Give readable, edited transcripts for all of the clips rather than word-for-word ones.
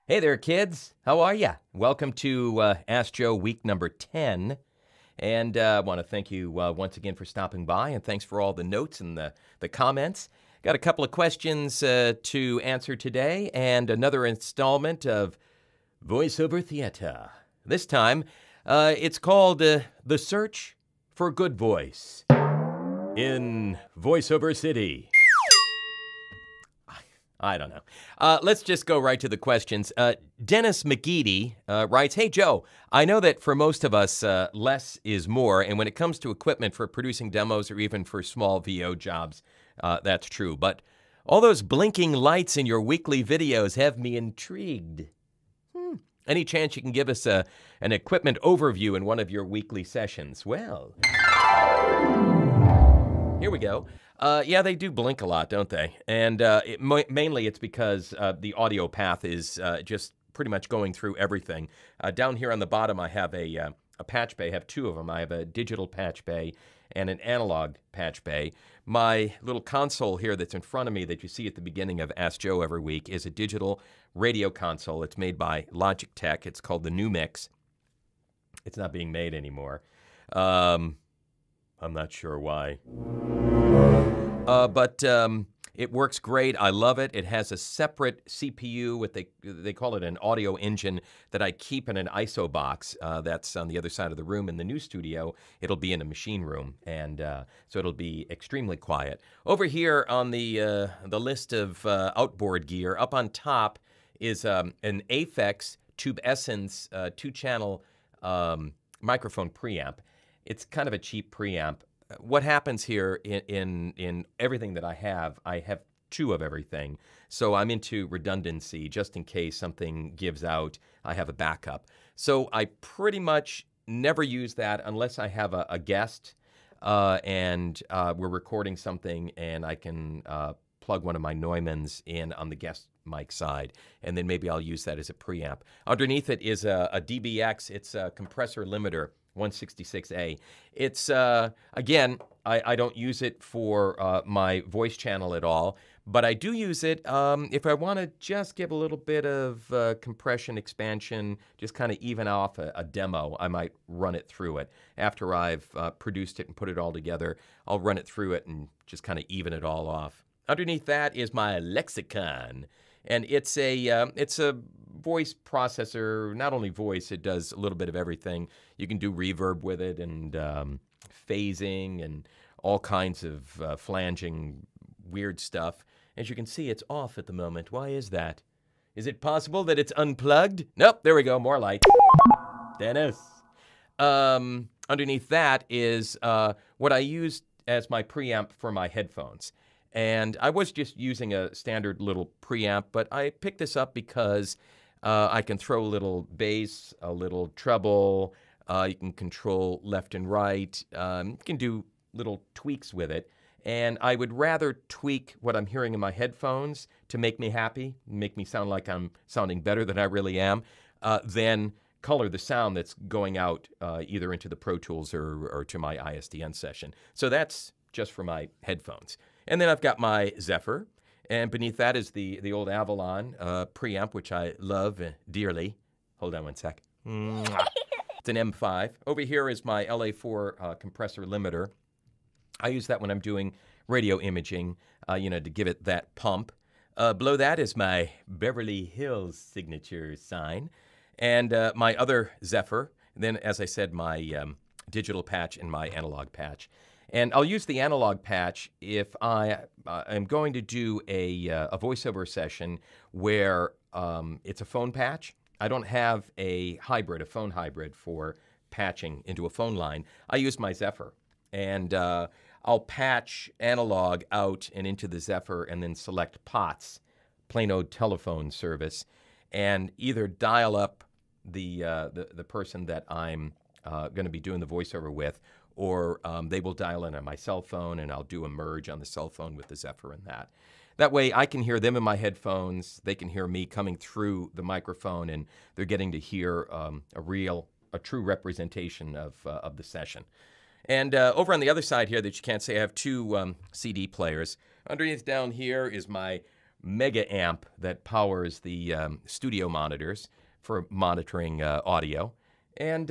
Hey there, kids. How are ya? Welcome to Ask Joe week number 10. And I want to thank you once again for stopping by, and thanks for all the notes and the comments. Got a couple of questions to answer today, and another installment of VoiceOver Theater. This time, it's called The Search for Good Voice in VoiceOver City. I don't know. Let's just go right to the questions. Dennis McGeady writes, Hey, Joe, I know that for most of us, less is more. And when it comes to equipment for producing demos or even for small VO jobs, that's true. But all those blinking lights in your weekly videos have me intrigued. Any chance you can give us an equipment overview in one of your weekly sessions? Well, here we go. Yeah, they do blink a lot, don't they? And mainly it's because the audio path is just pretty much going through everything. Down here on the bottom, I have a patch bay. I have two of them. I have a digital patch bay and an analog patch bay. My little console here that's in front of me that you see at the beginning of Ask Joe every week is a digital radio console. It's made by Logitech. It's called the New Mix. It's not being made anymore. I'm not sure why. But it works great. I love it. It has a separate CPU with they call it an audio engine that I keep in an ISO box. That's on the other side of the room. In the new studio, it'll be in a machine room, and so it'll be extremely quiet. Over here on the list of outboard gear, up on top is an Aphex Tube Essence 2-channel microphone preamp. It's kind of a cheap preamp. What happens here in everything that I have two of everything. So I'm into redundancy. Just in case something gives out, I have a backup. So I pretty much never use that unless I have a guest and we're recording something and I can plug one of my Neumanns in on the guest mic side, and then maybe I'll use that as a preamp. Underneath it is a DBX. It's a compressor limiter. 166A. It's, again, I don't use it for my voice channel at all, but I do use it if I want to just give a little bit of compression, expansion, just kind of even off a demo. I might run it through it. After I've produced it and put it all together, I'll run it through it and just kind of even it all off. Underneath that is my lexicon, and it's a voice processor. Not only voice, it does a little bit of everything. You can do reverb with it and phasing and all kinds of flanging weird stuff. As you can see, it's off at the moment. Why is that? Is it possible that it's unplugged? Nope, there we go, more light. Dennis. Underneath that is what I use as my preamp for my headphones. And I was just using a standard little preamp, but I picked this up because I can throw a little bass, a little treble, you can control left and right, you can do little tweaks with it. And I would rather tweak what I'm hearing in my headphones to make me happy, make me sound like I'm sounding better than I really am, than color the sound that's going out either into the Pro Tools or to my ISDN session. So that's just for my headphones. And then I've got my Zephyr, and beneath that is the old Avalon preamp, which I love dearly. Hold on one sec. It's an M5. Over here is my LA4 compressor limiter. I use that when I'm doing radio imaging, to give it that pump. Below that is my Beverly Hills signature sign, and my other Zephyr. And then, as I said, my digital patch and my analog patch. And I'll use the analog patch if I am going to do a voiceover session where it's a phone patch. I don't have a phone hybrid for patching into a phone line, I use my Zephyr. And I'll patch analog out and into the Zephyr and then select POTS, plain old telephone service, and either dial up the person that I'm going to be doing the voiceover with, or they will dial in on my cell phone, and I'll do a merge on the cell phone with the Zephyr and that. That way I can hear them in my headphones, they can hear me coming through the microphone, and they're getting to hear a true representation of the session. And over on the other side here that you can't see, I have two CD players. Underneath down here is my mega amp that powers the studio monitors for monitoring audio. And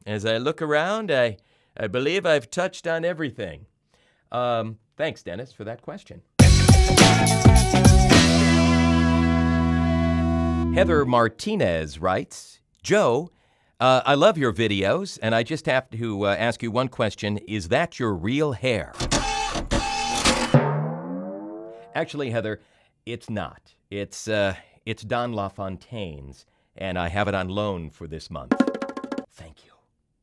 as I look around, I believe I've touched on everything. Thanks, Dennis, for that question. Heather Martinez writes, Joe, I love your videos, and I just have to ask you one question. Is that your real hair? Actually, Heather, it's not. It's Don LaFontaine's, and I have it on loan for this month. Thank you.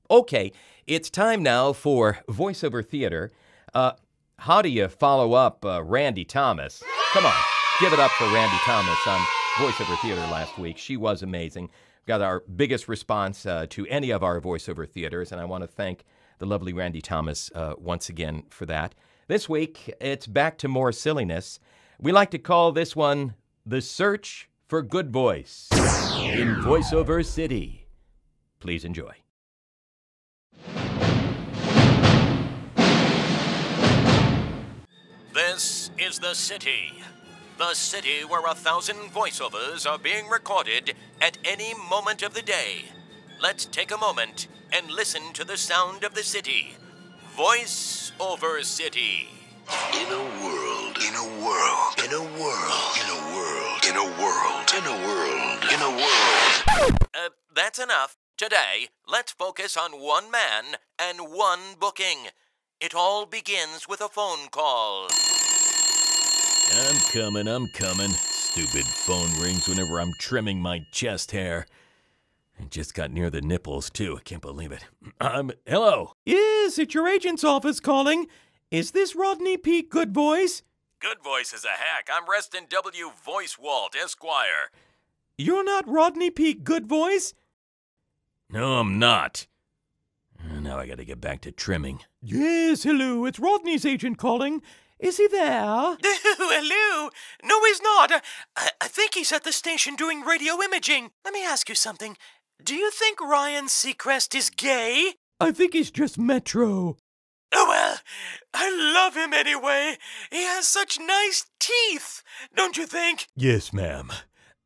Okay, it's time now for VoiceOver Theater. How do you follow up Randy Thomas? Come on, give it up for Randy Thomas on VoiceOver Theater last week. She was amazing. Got our biggest response to any of our VoiceOver Theaters, and I want to thank the lovely Randy Thomas once again for that. This week, it's back to more silliness. We like to call this one The Search for Good Voice in VoiceOver City. Please enjoy. This is the city where 1,000 voiceovers are being recorded at any moment of the day. Let's take a moment and listen to the sound of the city. VoiceOver City. In a world, in a world, in a world, in a world, in a world, in a world, in a world. That's enough. Today, let's focus on one man and one booking. It all begins with a phone call. I'm coming. Stupid phone rings whenever I'm trimming my chest hair. It just got near the nipples, too. I can't believe it. Hello? Is it your agent's office calling? Is this Rodney P. Good Voice? Good Voice is a hack. I'm Reston W. Voice Walt, Esquire. You're not Rodney P. Good Voice? No, I'm not. Now I gotta get back to trimming. Yes, hello. It's Rodney's agent calling. Is he there? Hello? No, he's not. I think he's at the station doing radio imaging. Let me ask you something. Do you think Ryan Seacrest is gay? I think he's just Metro. Oh, well, I love him anyway. He has such nice teeth, don't you think? Yes, ma'am.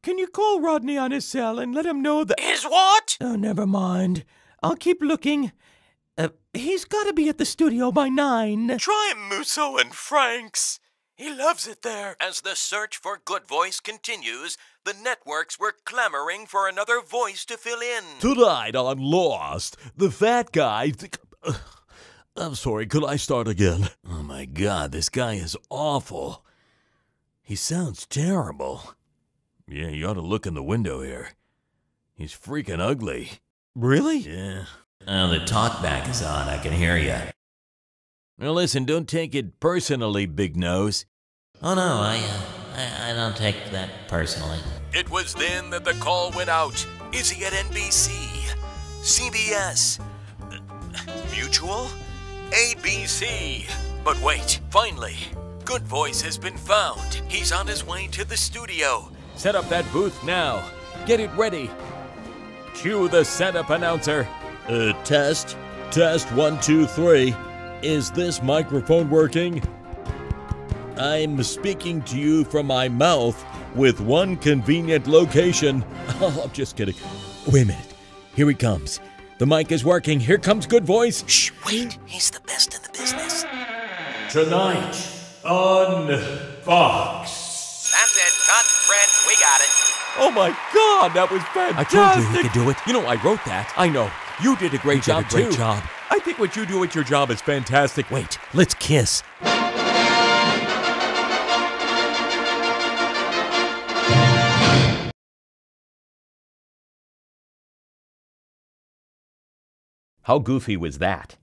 Can you call Rodney on his cell and let him know that... His what? Oh, never mind. I'll keep looking. He's got to be at the studio by 9. Try Musso and Frank's. He loves it there. As the search for Good Voice continues, the networks were clamoring for another voice to fill in. Tonight on Lost, the fat guy... I'm sorry, could I start again? Oh my God, this guy is awful. He sounds terrible. Yeah, you ought to look in the window here. He's freaking ugly. Really? Yeah. Oh, the talkback is on. I can hear you. Now listen, don't take it personally, Big Nose. Oh, no, I don't take that personally. It was then that the call went out. Is he at NBC? CBS? Mutual? ABC? But wait, finally, Good Voice has been found. He's on his way to the studio. Set up that booth now. Get it ready. Cue the setup announcer. Test 1, 2, 3. Is this microphone working? I'm speaking to you from my mouth with one convenient location. Oh, I'm just kidding. Wait a minute. Here he comes. The mic is working. Here comes Good Voice. Shh, wait. He's the best in the business. Tonight on Fox. That's it. Cut, Fred. We got it. Oh my God, that was fantastic. I told you he could do it. You know, I wrote that. I know. You did a great job, too. Great job. I think what you do at your job is fantastic. Wait, let's kiss. How goofy was that?